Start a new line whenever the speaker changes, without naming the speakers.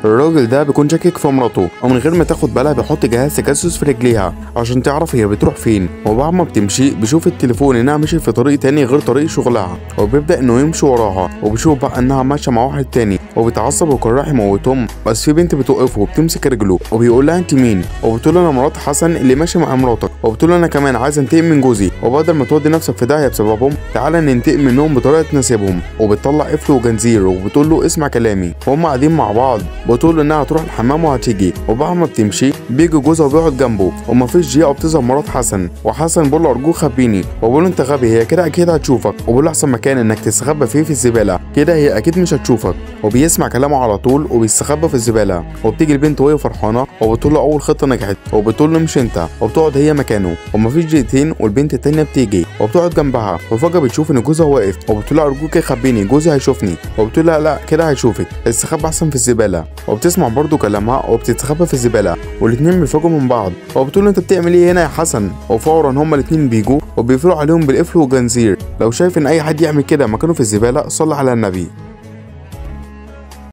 الراجل ده بيكون شاكك في مراته، ومن غير ما تاخد بالها بيحط جهاز تجسس في رجليها عشان تعرف هي بتروح فين. وبعد ما بتمشي بيشوف التليفون انها مشيت في طريق تاني غير طريق شغلها، وبيبدا انه يمشي وراها، وبيشوف بقى انها ماشيه مع واحد تاني وبيتعصب وكان رايح يموتهم. بس في بنت بتوقفه وبتمسك رجله وبيقول لها انت مين؟ وبتقول له انا مرات حسن اللي ماشي مع مراتك. وبتقول له انا كمان عايز انتقم من جوزي، وبدل ما تودي نفسك في داهيه بسببهم تعالى ننتقم منهم بطريقه تناسبهم. وبتطلع قفل وجنزير وبتقول له اسمع كلامي. وهم قاعدين مع بعض بتقول له انها هتروح الحمام وهتيجي. وبعد ما بتمشي بيجي جوزها وبيقعد جنبه، ومفيش دقيقه بتظهر مرات حسن. وحسن بيقول له ارجوك خبيني، وبيقول له انت غبي، هي كده اكيد هتشوفك. وبيقول له احسن مكان انك تستخبى فيه في الزباله، كده هي اكيد مش هتشوفك. وبيسمع كلامه على طول وبيستخبى في الزباله. وبتيجي البنت وهي فرحانه وبتقول له اول خطه نجحت، وبتقول له امشي انت، وبتقعد هي مكانه. ومفيش دقيقتين والبنت التانيه بتيجي وبتقعد جنبها، وفجاه بتشوف ان جوزها واقف، وبتقول له ارجوك خبيني جوزي هيشوفني. وبتقول لها لا كده هيشوفك، استخبى احسن في الزباله. وبتسمع برضو كلامها وبتستخبى في الزباله، والاتنين بيفاجئوا من بعض. وبتقول له انت بتعمل ايه هنا يا حسن؟ وفورا هما الاتنين بيجوا وبيقفلوا عليهم بالقفل والجنزير. لو شايف ان اي حد يعمل كده مكانه في الزباله صلي على النبي.